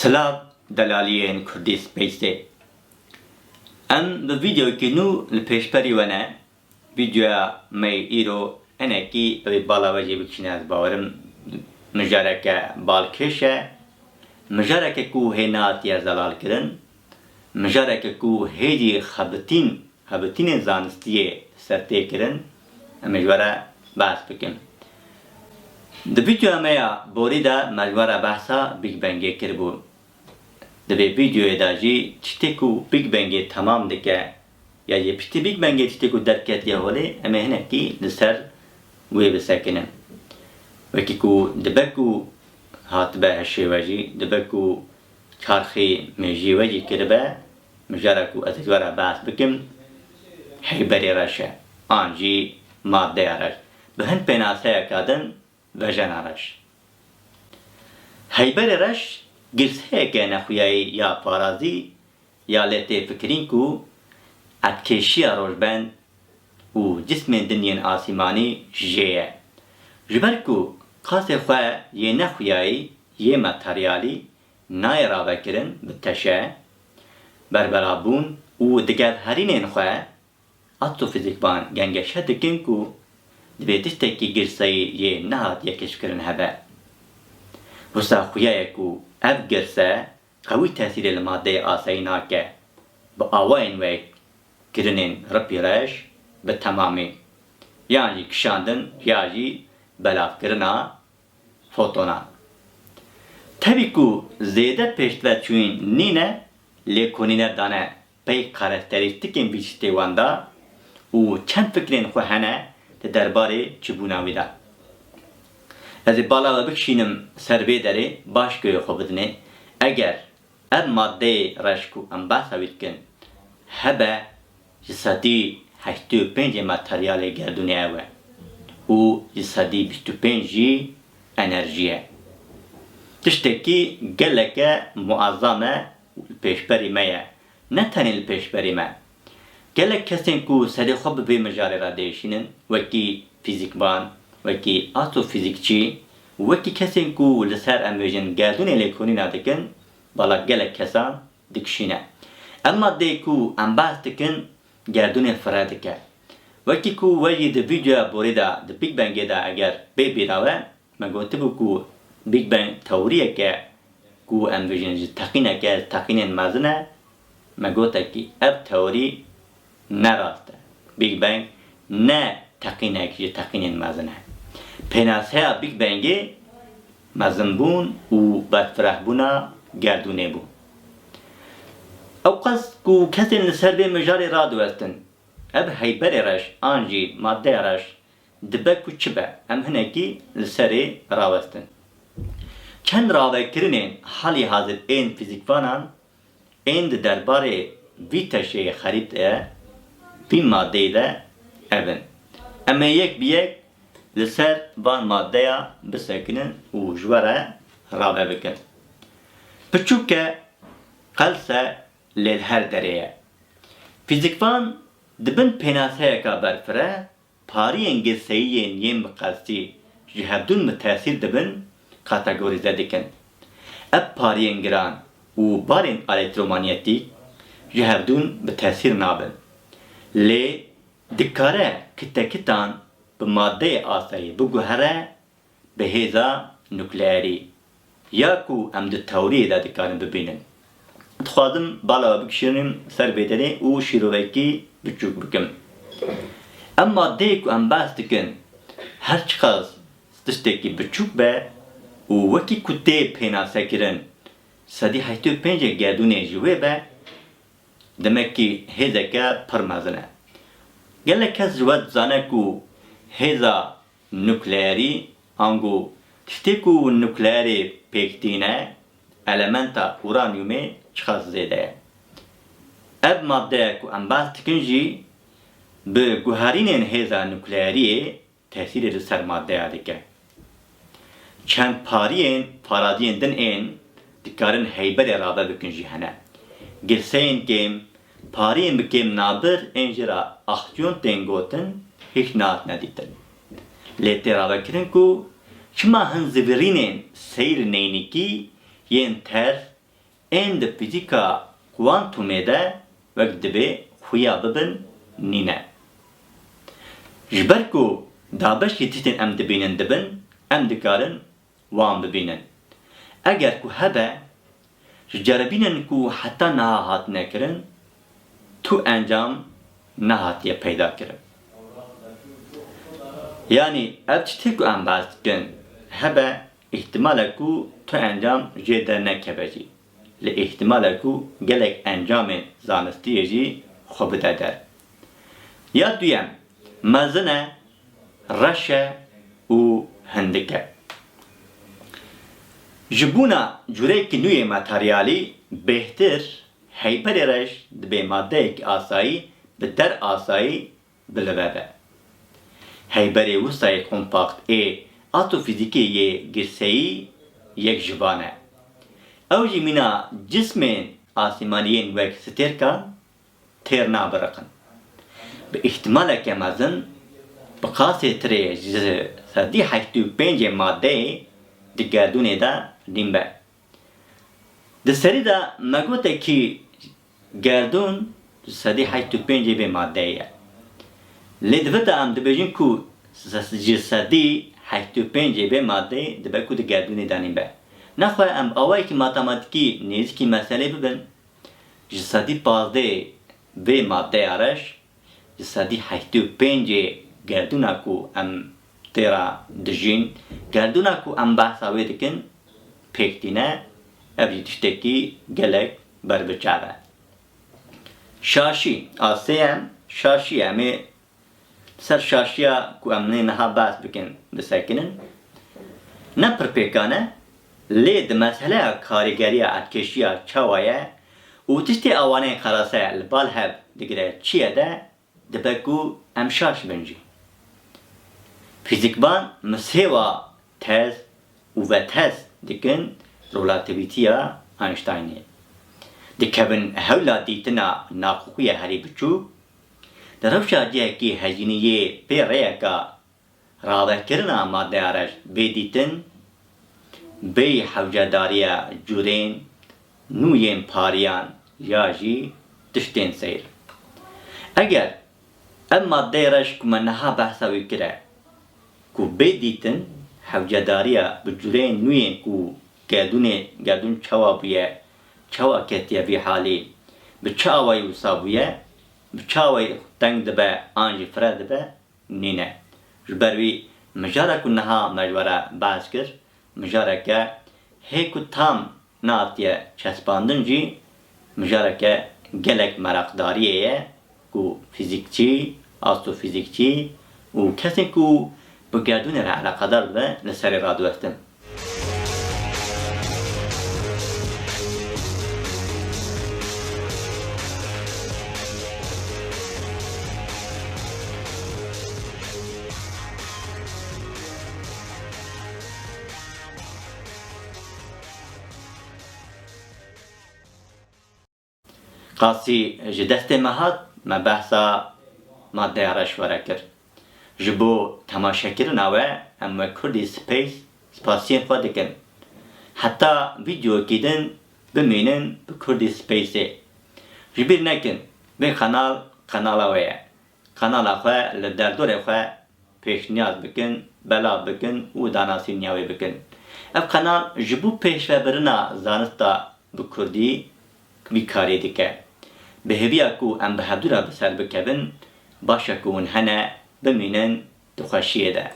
Slav Delaliyen Kurdî Spacê. Em bi vîdeoyekî nû li pêşberî we ne. Vîdeoya me îro hinekî ew ê bala we jê bikişîne ez bawerim mijareke balkêş e. Mijareke ku hê nehatiye zelalkirin. Mijareke ku hêdî xebitînên zanistiyê sertêkirin. Em ê ji we re behs bikin. Di vîdeoya me ya borî de me ji we re behsa Big Bangê kiribû. Di vê vîdeoyê de jî tiştê ku Big Bangê temam dike ya jê piştî Big Bangê tiştê ku derketiye holê em ê hinekî li ser wê bisekinin. Wekî ku dibe ku hatibe heşê we jî, dibe ku çarxê mejiyê we jî kiribe, mijara ku ez ji we re behs bikim heyberê reş e, an jî maddeya reş. Bi hin pênaseyeka din vejena reş. Heyberê reş girseyeke nexuyayî ya parazî ya lê tê fikirîn ku etkêşiya rojbend û cismên dinyên asîmanî jê ye. Ji ber ku qasê xwe yê nexuyayî yê materyalî nayê ravekirin bi teşe, berberabûn û digevherînên xwe astrofîzîkban gengeşe dikin ku divê tiştekî girseyî yê nehatiye keşfkirin hebe. Wisa xuyayek ku ev girse qewî tesîrê li maddeyê asayî nake. Bi awayên we kirinên ripî reş bi temamî. Yan jî kişandin ya jî belavkirina fotonan. Tevî ku zêde pêşve çûyîn nîne lê konîne dane pey karakterîstîkên vî tiştê wan da û çend fikrên xwe hene di derbarê çîbûna wî de. Ez ê bala we bikişînim ser vê derê baş guyê xwe bidinê. Eger ev maddeyê reş ku em behsa wî dikin hebe ji sedî heştê û pêncê materyalê gerdûnê ew e û ji sedî bîst û pênc jî enerjî ye. Tiştekî geleke muazzam e li pêşberî me ye. Ne tenê li pêşberî me. Gelek kesên ku serê xwe bi vê mijarê re değişînin, wekî fîzîkban, wekî astrofîzîkçî, wekî kesên ku li ser em bêjin gerdûnê lêkonîna dikin, balak gelek kesan dikişîne. Em maddeyê ku em behs dikin gerdûnê fire dike. Wekî ku we jî di vîdeoya borî de di Big Bangê de eger bê bîrawe, me gotibû ku Big Bang teoriyeke ku em bêjin ji teqîneke teqînên mezin e, me gotekî ev teorî ne rast e. Big Bang ne teqînek ji teqînên mezin e. Pênaseya Big Bangê mezinbûn û berfirehbûna gerdûnê bû. Ew qas ku kesên li ser vê mijarê radiwestin, ev heyberê reş an jî maddeya reş dibe ku çi be, em hinekî li serê rawestin. Çend ravekirinên halî hazir ên fîzîkvanan ên di derbarê vî teşeyê xerît e, vî maddeyê de evin. Em ê yek bi yek li ser van maddeya bisekinin û ji we re rave bikin. Piçûk e qelse lê li her derê ye. Fîzîkvan dibin pênaseyeka berfire pariyên girseyiyên yên bi qelsî ji hevdûn bi tesîr dibin kategorîze dikin. Ev pariyên giran û barên elektromanyetîk ji hevdûn bi tesîr nabin. Lê dikare kitekitan bi maddeyê asayî biguhere bi hêza nukleerî ya ku em di teoriyê de dikarin bibînin. Dixwazim bala we bikişînim ser vê derê û şîrovekî biçûk bikim. Em maddeyê ku em behs dikin her çiqas tiştekî biçûk be û wekî ku tê pênasekirin sedî heştê û pêncê gerdûnê ji wê be, demek ki hêzeke pir mezin e. Gelek kes ji we dizane ku hêza nukleerî ango tiştê ku nukleerê pêktîne elementa uranyumê çiqas zêde ye. Ev maddeya ku em behs dikin jî bi guherînên hêza nukleeriyê tesîrê li ser maddeya dike. Çend pariyên paraziyên din ên dikarin heyberê rave bikin jî hene. Girseyên kêm, pariyên bi kêm nabir ên jî ra aksiyon tên gotin hiç nehatine dîtin. Lê tê ravekirin ku çima hin zivîrînên seyr neynikî yên ters ên di fîzîka kuantumê de wek dibe xuya bibin nîne. Ji ber ku dabeşkî tiştên em dibînin dibin, em dikarin wan bibînin. Eger ku hebe, ji cerebînên ku heta niha hatine kirin, tu encam nehatiye peyda kirin. Yani ev tiştê ku em behs dikin hebe, ihtimale ku tu encam jê dernekeve jî. Li ihtimale ku gelek encamên zanistiyê jî xwe bide der. Ya duyem, mezin e, reş e û hindik e. Ji bûna cureyekî nû yê materyalî bêhtir heyberê reş dibe maddeyekî asayî bi der asayî bilive. Heyberê wisa kompakt ê atofîzîkê yê girseyî yek jivan e. Ew jî mîna cismên asîmaniyên wek stêrkan têr nabiriqin. Bi ihtimaleke mezin bi qasê tirê ji sedî heşt û pêncê maddeyê di gerdûnê de dînbe. Di serî de me gotekî gerdûn ji sedî heşt û pêncê vê maddeyê ye. Lê divê de em dibêjin ku ji sedî heşt û pêncê vê maddeyê dibe ku di gerdûnê de nînbe. Nexwe em awayekî matematikî nêzîkî meselê bibin, ji sedî pazdeyê vê maddeya reş, ji sedî heşt û pêncê gerdûna ku em têra dijîn, gerdûna ku em behsa wê dikin, pêk tîne, ev jî tiştekî gelek berbiçav e. Şaşî, asê şaşî em ê ser şaşiya ku em nê niha behs bikin bisekinin. Ne pir pêkan e, lê di meseleya karîgeriya etkeşiya çawa ye û tiştê awaneyên xerase li bal hev digire çi ye de dibe ku em şaş bin jî. Fîzîkban misêva tez û vetez dikin relativîtiya Einsteinê. Dikevin hewla dîtina naqûqiya herî biçûk, di rewşa cihekî hejîniyê pê rêyeka ravekirina maddeya reş bê dîtin, bê hewcedariya curên nû yên pariyan ya jî tiştên seyr. Eger ev maddeyê reş ku me niha behsa wî kire, ku bê dîtin hewcedariya bi cureyên nû yên ku gerdûn çawa bûye, çawa ketiye vî halî, bi çi awayî wisa bûye, bi çi awayî teng dibe an jî fire dibe nîne. Ji ber wî mijara ku niha me ji were behs kir, mijareke hê ku tam nehatiye çespandin jî mijareke gelek merakdariyê ye ku fîzîkçî, astrofîzîkçî û kesên ku bi gerdûnê re eleqedar dibe li serê radiwestin. Qasî ji destê me hat, me behsa maddeya reş were kir. Ji bo temaşekirina we em wek Kurdî Space spasiyên xwe dikin. Heta vîdeoyekî din bimînin bi Kurdî Space'ê. Ji bîr nekin, vê kanala we ye. Kanala xwe li derdorê xwe pêşniyaz bikin, belav bikin û danasîniya wê bikin. Ev kanal ji bo pêşvebirina zanista bi Kurdî wî karî dike. Bi hêviya ku em bi hevdûra bi ser bikevin, baş e ku hûn hene bimînin di xweşiyê de.